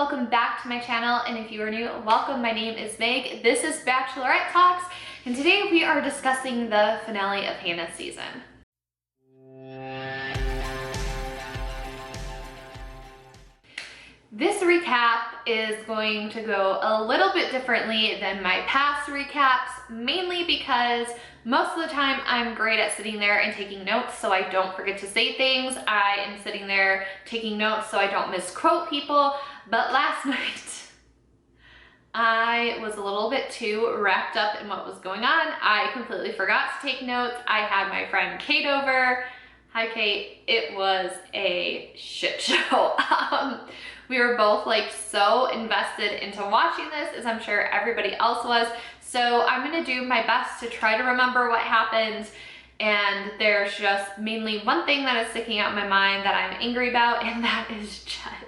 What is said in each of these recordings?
welcome back to my channel, and if you are new, welcome. My name is Meg. This is Bachelorette Talks, and today we are discussing the finale of Hannah's season. This recap is going to go a little bit differently than my past recaps, mainly because most of the time I'm great at sitting there and taking notes so I don't forget to say things. I am sitting there taking notes so I don't misquote people, but last night I was a little bit too wrapped up in what was going on. I completely forgot to take notes. I had my friend Kate over. Hi Kate. It was a shit show. We were both like so invested into watching this, as I'm sure everybody else was. So I'm gonna do my best to try to remember what happened. And there's just mainly one thing that is sticking out in my mind that I'm angry about, and that is Jed.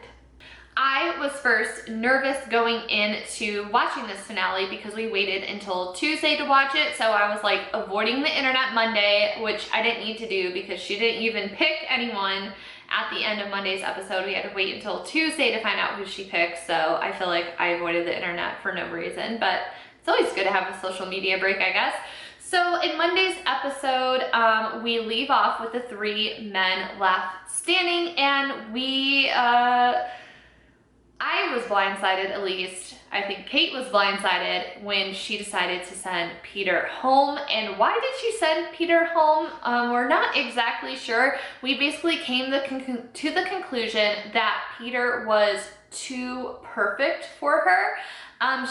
I was first nervous going into watching this finale because we waited until Tuesday to watch it. So I was like avoiding the internet Monday, which I didn't need to do because she didn't even pick anyone at the end of Monday's episode. We had to wait until Tuesday to find out who she picked. So I feel like I avoided the internet for no reason, but it's always good to have a social media break, I guess. So in Monday's episode, we leave off with the 3 men left standing, and I was blindsided, at least. I think Kate was blindsided when she decided to send Peter home. And why did she send Peter home? We're not exactly sure. We basically came to the conclusion that Peter was too perfect for her.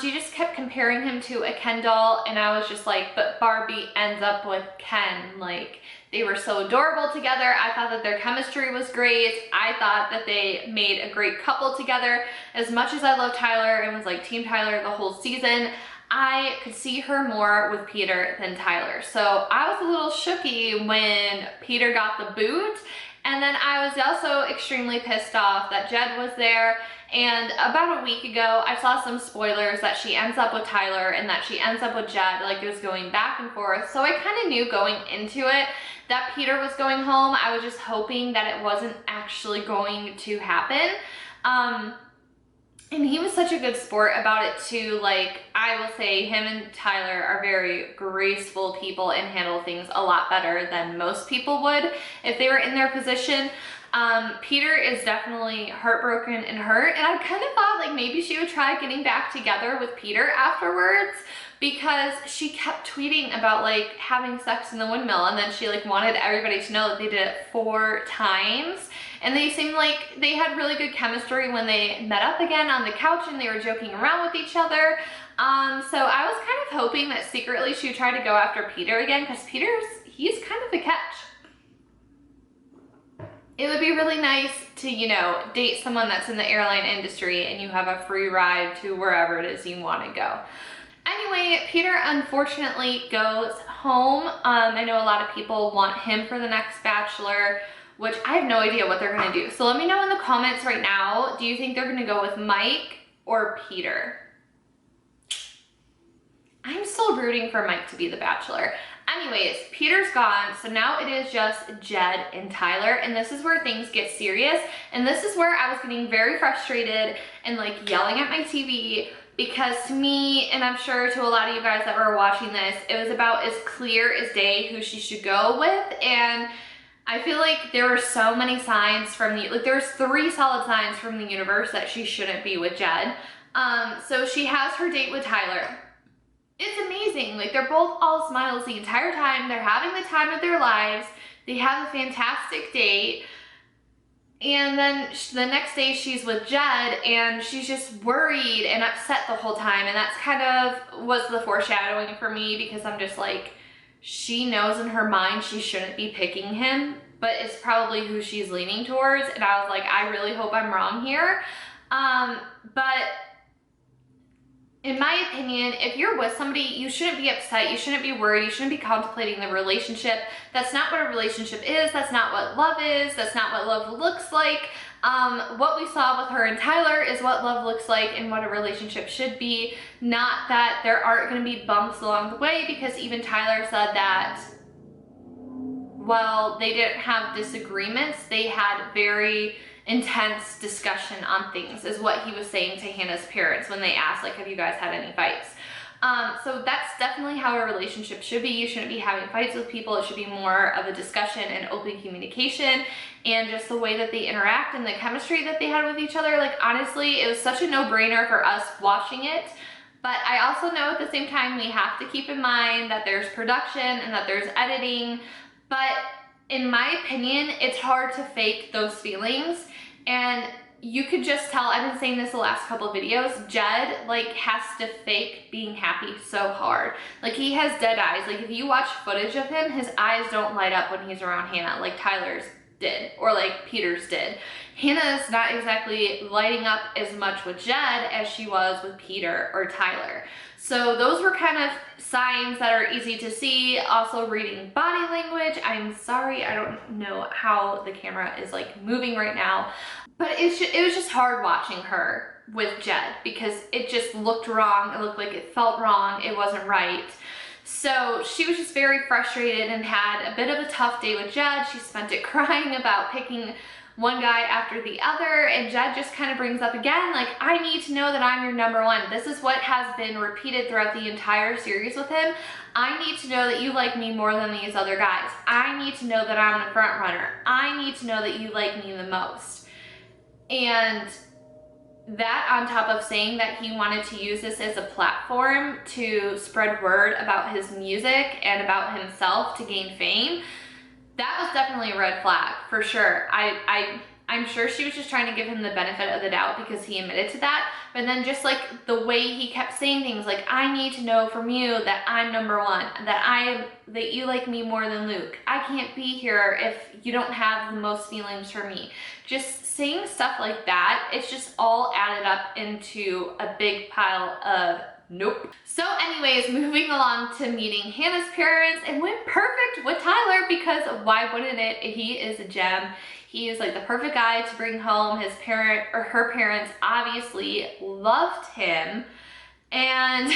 She just kept comparing him to a Ken doll, and I was just like, but Barbie ends up with Ken. Like, they were so adorable together. I thought that their chemistry was great. I thought that they made a great couple together. As much as I love Tyler and was like Team Tyler the whole season, I could see her more with Peter than Tyler. So I was a little shooky when Peter got the boot. And then I was also extremely pissed off that Jed was there. And about a week ago, I saw some spoilers that she ends up with Tyler and that she ends up with Jed. Like, it was going back and forth. So I kind of knew going into it that Peter was going home. I was just hoping that it wasn't actually going to happen. And he was such a good sport about it too. Like, I will say him and Tyler are very graceful people and handle things a lot better than most people would if they were in their position. Peter is definitely heartbroken and hurt, and I kind of thought like maybe she would try getting back together with Peter afterwards, because she kept tweeting about like having sex in the windmill, and then she like wanted everybody to know that they did it 4 times. And they seemed like they had really good chemistry when they met up again on the couch and they were joking around with each other. So I was kind of hoping that secretly she would try to go after Peter again, because he's kind of a catch. It would be really nice to, you know, date someone that's in the airline industry and you have a free ride to wherever it is you want to go. Anyway, Peter unfortunately goes home. I know a lot of people want him for the next Bachelor, which I have no idea what they're gonna do. So let me know in the comments right now, do you think they're gonna go with Mike or Peter? I'm still rooting for Mike to be the Bachelor. Anyways, Peter's gone, so now it is just Jed and Tyler, and this is where things get serious, and this is where I was getting very frustrated and like yelling at my TV, because to me, and I'm sure to a lot of you guys that were watching this, it was about as clear as day who she should go with. And I feel like there were so many signs from there's 3 solid signs from the universe that she shouldn't be with Jed. So she has her date with Tyler. It's amazing. Like, they're both all smiles the entire time. They're having the time of their lives. They have a fantastic date. And then the next day she's with Jed and she's just worried and upset the whole time. And that's kind of was the foreshadowing for me, because I'm just like, she knows in her mind she shouldn't be picking him, but it's probably who she's leaning towards. And I was like, I really hope I'm wrong here. But in my opinion, if you're with somebody, you shouldn't be upset, you shouldn't be worried, you shouldn't be contemplating the relationship. That's not what a relationship is, that's not what love is, that's not what love looks like. What we saw with her and Tyler is what love looks like and what a relationship should be. Not that there aren't going to be bumps along the way, because even Tyler said that while they didn't have disagreements, they had very intense discussion on things, is what he was saying to Hannah's parents when they asked, like, have you guys had any fights? So that's definitely how a relationship should be. You shouldn't be having fights with people. It should be more of a discussion and open communication, and just the way that they interact and the chemistry that they had with each other. Like, honestly, it was such a no-brainer for us watching it. But I also know at the same time we have to keep in mind that there's production and that there's editing. But in my opinion, it's hard to fake those feelings. And you could just tell, I've been saying this the last couple of videos, Jed like has to fake being happy so hard. Like, he has dead eyes. Like, if you watch footage of him, his eyes don't light up when he's around Hannah like Tyler's did, or like Peter's did. Hannah's not exactly lighting up as much with Jed as she was with Peter or Tyler. So those were kind of signs that are easy to see. Also, reading body language. I'm sorry, I don't know how the camera is like moving right now, but it was just hard watching her with Jed because it just looked wrong. It looked like it felt wrong. It wasn't right. So she was just very frustrated and had a bit of a tough day with Jed. She spent it crying about picking one guy after the other, and Jed just kind of brings up again, like, I need to know that I'm your number one. This is what has been repeated throughout the entire series with him. I need to know that you like me more than these other guys. I need to know that I'm the front runner. I need to know that you like me the most. And that, on top of saying that he wanted to use this as a platform to spread word about his music and about himself to gain fame, that was definitely a red flag for sure. I'm sure she was just trying to give him the benefit of the doubt because he admitted to that. But then just like the way he kept saying things like, I need to know from you that I'm number one, that you like me more than Luke. I can't be here if you don't have the most feelings for me. Just saying stuff like that, it's just all added up into a big pile of nope. So anyways, moving along to meeting Hannah's parents, it went perfect with Tyler because why wouldn't it? He is a gem. He is like the perfect guy to bring home. His parent, or her parents, obviously loved him. And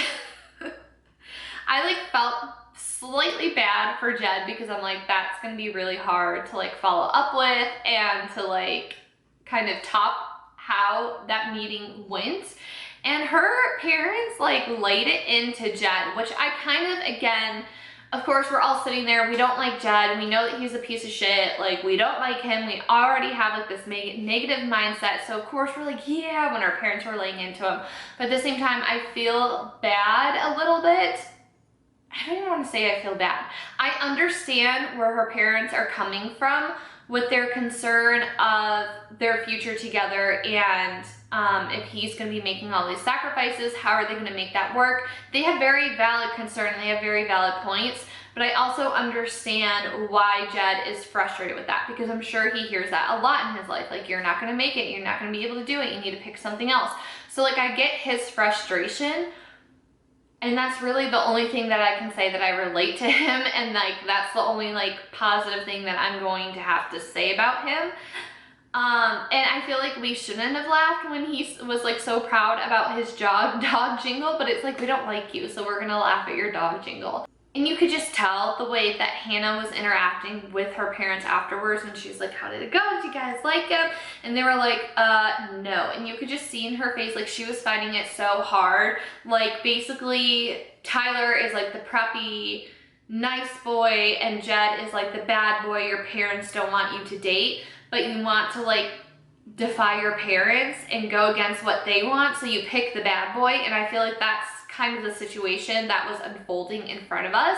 I like felt slightly bad for Jed because I'm like, that's gonna be really hard to like follow up with and to like kind of top how that meeting went. And her parents like laid it into Jed, which I kind of, again, of course, we're all sitting there. We don't like Jed. We know that he's a piece of shit. Like, we don't like him. We already have like this negative mindset. So of course we're like, yeah, when our parents were laying into him. But at the same time, I feel bad a little bit. I don't even want to say I feel bad. I understand where her parents are coming from with their concern of their future together, and if he's going to be making all these sacrifices, how are they going to make that work? They have very valid concern and they have very valid points, but I also understand why Jed is frustrated with that, because I'm sure he hears that a lot in his life. Like, you're not going to make it, you're not going to be able to do it, you need to pick something else. So like, I get his frustration, and that's really the only thing that I can say that I relate to him, and like, that's the only like positive thing that I'm going to have to say about him. And I feel like we shouldn't have laughed when he was like so proud about his dog jingle, but it's like, we don't like you, so we're gonna laugh at your dog jingle. And you could just tell the way that Hannah was interacting with her parents afterwards, and she's like, how did it go? Did you guys like him? And they were like, no. And you could just see in her face, like, she was finding it so hard. Like, basically, Tyler is like the preppy, nice boy, and Jed is like the bad boy your parents don't want you to date, but you want to like defy your parents and go against what they want, so you pick the bad boy. And I feel like that's kind of the situation that was unfolding in front of us.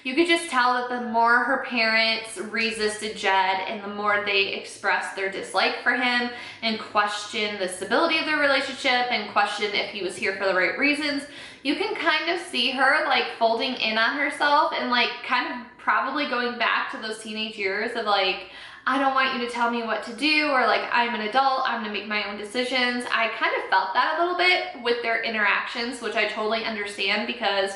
You could just tell that the more her parents resisted Jed and the more they expressed their dislike for him and questioned the stability of their relationship and questioned if he was here for the right reasons, you can kind of see her like folding in on herself and like kind of probably going back to those teenage years of like, I don't want you to tell me what to do, or like, I'm an adult, I'm gonna make my own decisions. I kind of felt that a little bit with their interactions, which I totally understand, because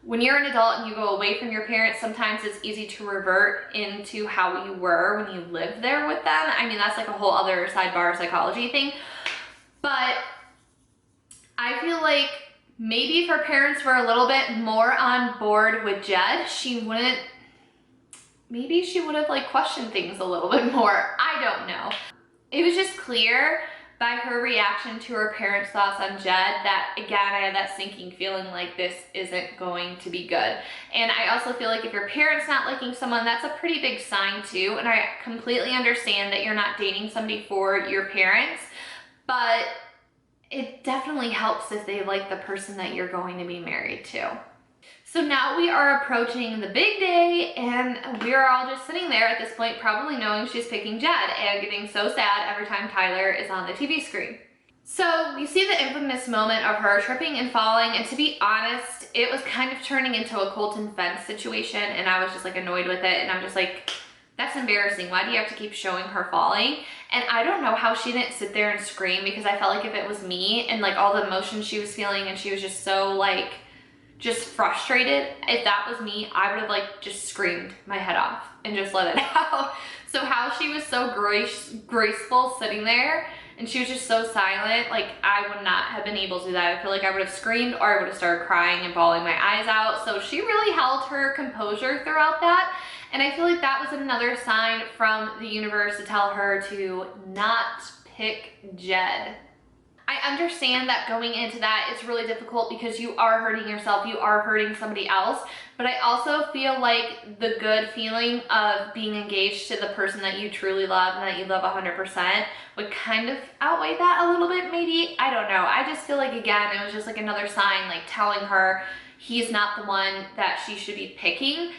when you're an adult and you go away from your parents, sometimes it's easy to revert into how you were when you lived there with them. I mean, that's like a whole other sidebar psychology thing. But I feel like maybe if her parents were a little bit more on board with Jed, maybe she would have like questioned things a little bit more. I don't know. it was just clear by her reaction to her parents' thoughts on Jed that, again, I had that sinking feeling like this isn't going to be good. And I also feel like if your parents not liking someone, that's a pretty big sign too. And I completely understand that you're not dating somebody for your parents, but it definitely helps if they like the person that you're going to be married to. So now we are approaching the big day, and we're all just sitting there at this point, probably knowing she's picking Jed and getting so sad every time Tyler is on the TV screen. So you see the infamous moment of her tripping and falling, and to be honest, it was kind of turning into a Colton Fence situation, and I was just like annoyed with it, and I'm just like, that's embarrassing. Why do you have to keep showing her falling? And I don't know how she didn't sit there and scream, because I felt like if it was me and like all the emotions she was feeling and she was just so like just frustrated, if that was me, I would have like just screamed my head off and just let it out. So how she was so graceful sitting there and she was just so silent, like I would not have been able to do that. I feel like I would have screamed or I would have started crying and bawling my eyes out. So she really held her composure throughout that. And I feel like that was another sign from the universe to tell her to not pick Jed. I understand that going into that, it's really difficult because you are hurting yourself, you are hurting somebody else, but I also feel like the good feeling of being engaged to the person that you truly love and that you love 100% would kind of outweigh that a little bit, maybe. I don't know. I just feel like, again, it was just like another sign, like telling her he's not the one that she should be picking.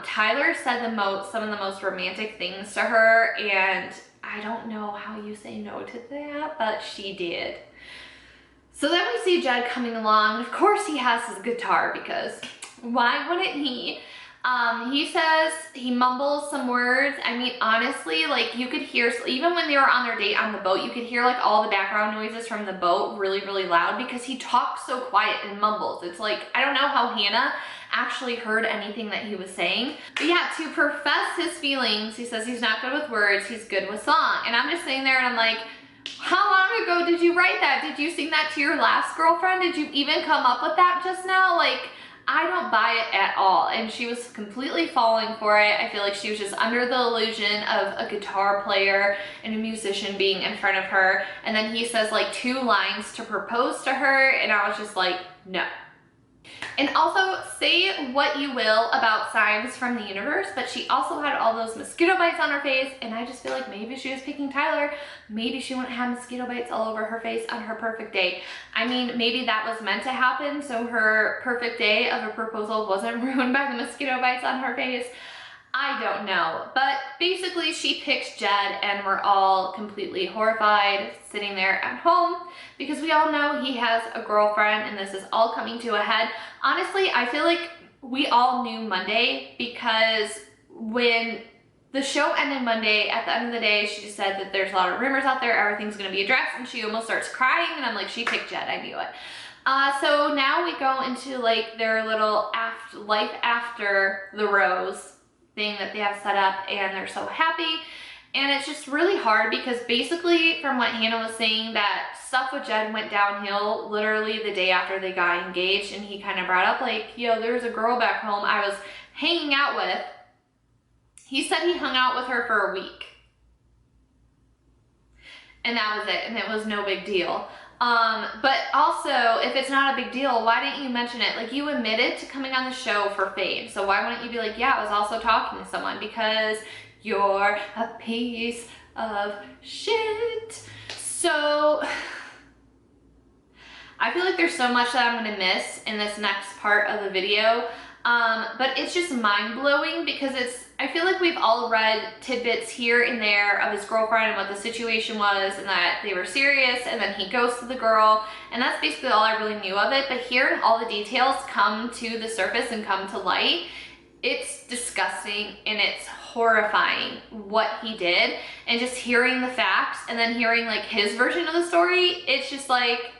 Tyler said some of the most romantic things to her, and I don't know how you say no to that, but she did. So then we see Jed coming along. Of course he has his guitar, because why wouldn't he? He says, he mumbles some words. I mean, honestly, like you could hear, even when they were on their date on the boat, you could hear like all the background noises from the boat really, really loud because he talks so quiet and mumbles. It's like, I don't know how Hannah actually heard anything that he was saying. But yeah, to profess his feelings, he says he's not good with words, he's good with song. And I'm just sitting there and I'm like, how long ago did you write that? Did you sing that to your last girlfriend? Did you even come up with that just now? Like, I don't buy it at all. And she was completely falling for it. I feel like she was just under the illusion of a guitar player and a musician being in front of her. And then he says like 2 lines to propose to her, and I was just like, no. And also, say what you will about signs from the universe, but she also had all those mosquito bites on her face, and I just feel like maybe she was picking Tyler. Maybe she wouldn't have mosquito bites all over her face on her perfect day. I mean, maybe that was meant to happen, so her perfect day of a proposal wasn't ruined by the mosquito bites on her face. I don't know, but basically she picks Jed, and we're all completely horrified sitting there at home because we all know he has a girlfriend, and this is all coming to a head. Honestly, I feel like we all knew Monday, because when the show ended Monday, at the end of the day, she just said that there's a lot of rumors out there, everything's gonna be addressed, and she almost starts crying, and I'm like, she picked Jed, I knew it. So now we go into like their little life after the rose thing that they have set up, and they're so happy. And it's just really hard because basically, from what Hannah was saying, that stuff with Jed went downhill literally the day after they got engaged, and he kind of brought up like, yo, there's a girl back home I was hanging out with. He said he hung out with her for a week, and that was it, and it was no big deal. But also, if it's not a big deal, why didn't you mention it? Like, you admitted to coming on the show for fame, so why wouldn't you be like, yeah, I was also talking to someone? Because you're a piece of shit. So I feel like there's so much that I'm gonna miss in this next part of the video. But it's just mind-blowing because I feel like we've all read tidbits here and there of his girlfriend and what the situation was, and that they were serious, and then he ghosted the girl, and that's basically all I really knew of it. But hearing all the details come to the surface and come to light, it's disgusting and it's horrifying what he did. And just hearing the facts and then hearing like his version of the story, it's just like,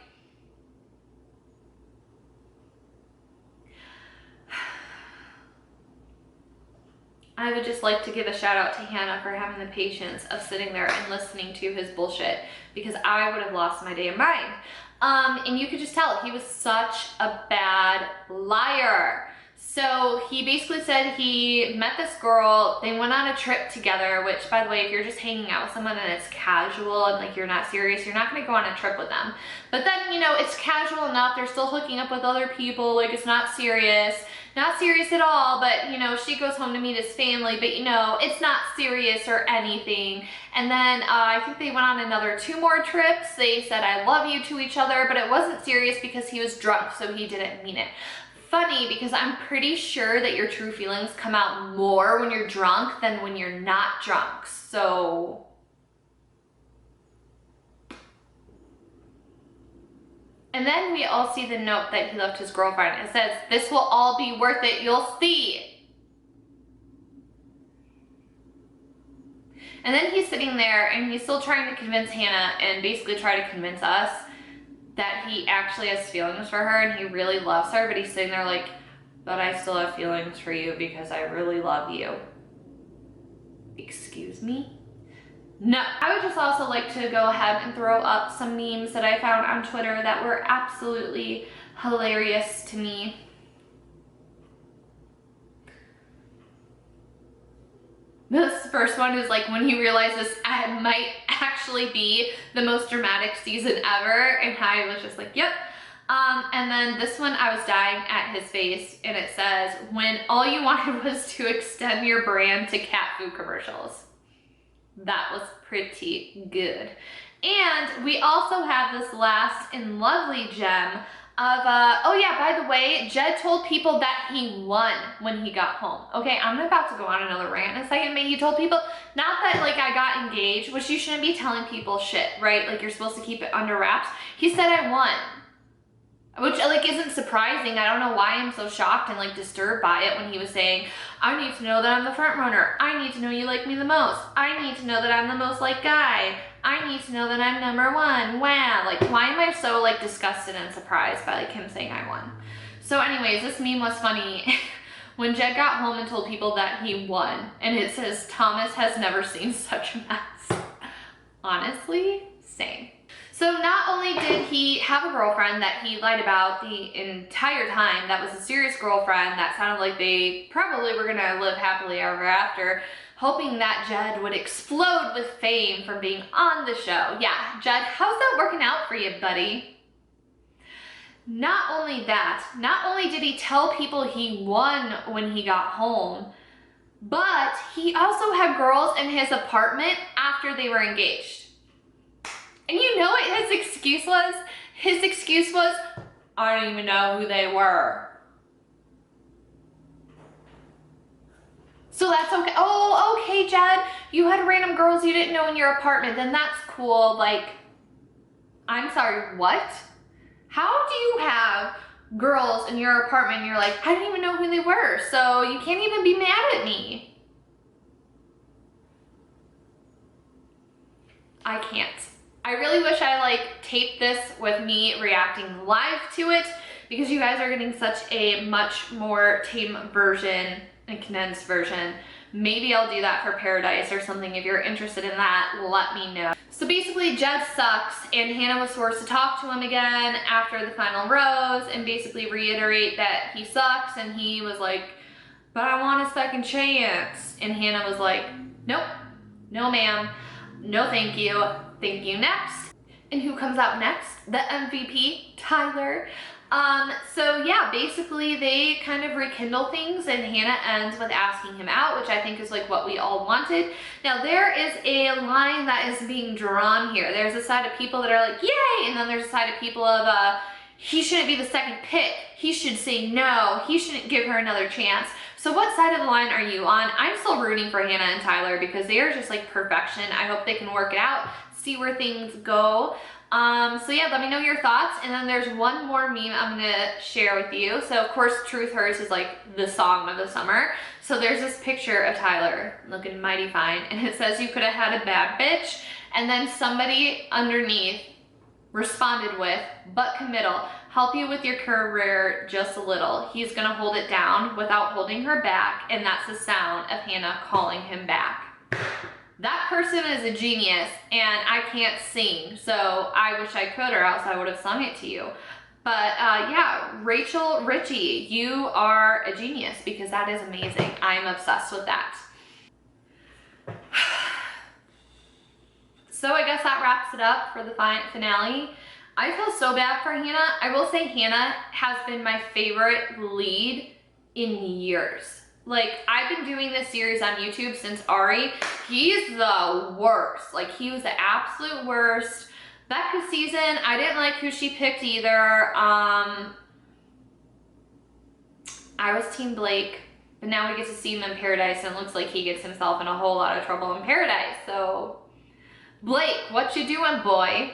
I would just like to give a shout out to Hannah for having the patience of sitting there and listening to his bullshit, because I would have lost my damn mind. And you could just tell he was such a bad liar. So he basically said he met this girl, they went on a trip together, which by the way, if you're just hanging out with someone and it's casual and like you're not serious, you're not gonna go on a trip with them. But then, you know, it's casual enough, they're still hooking up with other people, like it's not serious at all, but you know, she goes home to meet his family, but you know, it's not serious or anything. And then I think they went on another 2 more trips. They said I love you to each other, but it wasn't serious because he was drunk, so he didn't mean it. Funny, because I'm pretty sure that your true feelings come out more when you're drunk than when you're not drunk. So and then we all see the note that he left his girlfriend. It says, "This will all be worth it, you'll see." And then he's sitting there and he's still trying to convince Hannah and basically try to convince us that he actually has feelings for her and he really loves her, but he's sitting there like, "But I still have feelings for you because I really love you." Excuse me? No. I would just also like to go ahead and throw up some memes that I found on Twitter that were absolutely hilarious to me. This first one is like when he realizes it might actually be the most dramatic season ever, and I was just like, yep. And then this one, I was dying at his face, and it says, "When all you wanted was to extend your brand to cat food commercials." That was pretty good. And we also have this last and lovely gem of, oh yeah, by the way, Jed told people that he won when he got home. Okay, I'm about to go on another rant in a second, but he told people, not that like I got engaged, which you shouldn't be telling people shit, right? Like you're supposed to keep it under wraps. He said I won. Which like isn't surprising. I don't know why I'm so shocked and like disturbed by it when he was saying, "I need to know that I'm the front runner. I need to know you like me the most. I need to know that I'm the most liked guy. I need to know that I'm #1. Wow." Like why am I so like disgusted and surprised by like him saying I won? So anyways, this meme was funny. When Jed got home and told people that he won, and it says, "Thomas has never seen such a mess." Honestly, same. So not only did he have a girlfriend that he lied about the entire time, that was a serious girlfriend that sounded like they probably were gonna live happily ever after, hoping that Jed would explode with fame from being on the show. Yeah, Jed, how's that working out for you, buddy? Not only that, not only did he tell people he won when he got home, but he also had girls in his apartment after they were engaged. And you know what his excuse was? His excuse was, "I don't even know who they were." So that's okay. Oh, okay, Jed. You had random girls you didn't know in your apartment. Then that's cool. Like, I'm sorry, what? How do you have girls in your apartment and you're like, "I didn't even know who they were, so you can't even be mad at me"? I can't. I really wish I like taped this with me reacting live to it, because you guys are getting such a much more tame version and condensed version. Maybe I'll do that for Paradise or something. If you're interested in that, let me know. So basically Jed sucks, and Hannah was forced to talk to him again after the final rose and basically reiterate that he sucks, and he was like, "But I want a second chance." And Hannah was like, "Nope, no ma'am, no thank you. Thank you, next." And who comes out next? The MVP, Tyler. So yeah, basically they kind of rekindle things, and Hannah ends with asking him out, which I think is like what we all wanted. Now there is a line that is being drawn here. There's a side of people that are like, yay, and then there's a side of people of, he shouldn't be the second pick. He should say no. He shouldn't give her another chance. So what side of the line are you on? I'm still rooting for Hannah and Tyler because they are just like perfection. I hope they can work it out, see where things go. So yeah, let me know your thoughts. And then there's one more meme I'm gonna share with you. So of course, Truth Hurts is like the song of the summer. So there's this picture of Tyler looking mighty fine, and it says, "You could have had a bad bitch." And then somebody underneath responded with, "But committal, help you with your career just a little. He's gonna hold it down without holding her back." And that's the sound of Hannah calling him back. That person is a genius, and I can't sing, so I wish I could, or else I would have sung it to you. But yeah, Rachel Ritchie, you are a genius because that is amazing. I'm obsessed with that. So I guess that wraps it up for the finale. I feel so bad for Hannah. I will say Hannah has been my favorite lead in years. Like, I've been doing this series on YouTube since Ari. He's the worst. Like, he was the absolute worst. Becca's season, I didn't like who she picked either. I was Team Blake, but now we get to see him in Paradise, and it looks like he gets himself in a whole lot of trouble in Paradise. So, Blake, what you doing, boy?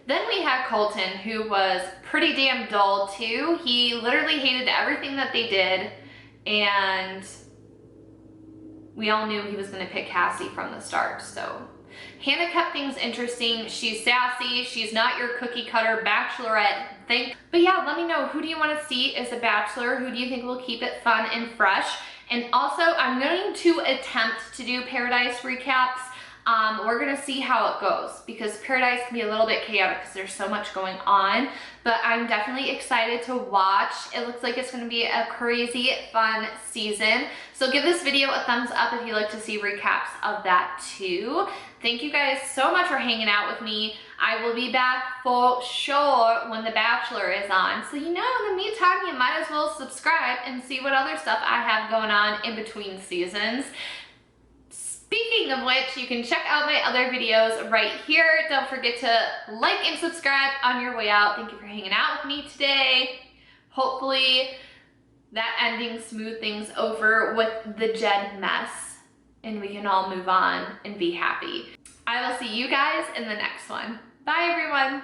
Then we had Colton, who was pretty damn dull too. He literally hated everything that they did, and we all knew he was gonna pick Cassie from the start, so. Hannah kept things interesting. She's sassy. She's not your cookie cutter bachelorette thing. But yeah, let me know, who do you want to see as a bachelor? Who do you think will keep it fun and fresh? And also, I'm going to attempt to do Paradise recaps. We're gonna see how it goes because Paradise can be a little bit chaotic because there's so much going on, but I'm definitely excited to watch. It looks like it's gonna be a crazy fun season. So give this video a thumbs up if you'd like to see recaps of that too. Thank you guys so much for hanging out with me. I will be back for sure when The Bachelor is on. So, you know, in the meantime, you might as well subscribe and see what other stuff I have going on in between seasons. Speaking of which, you can check out my other videos right here. Don't forget to like and subscribe on your way out. Thank you for hanging out with me today. Hopefully that ending smooth things over with the Jed mess and we can all move on and be happy. I will see you guys in the next one. Bye everyone.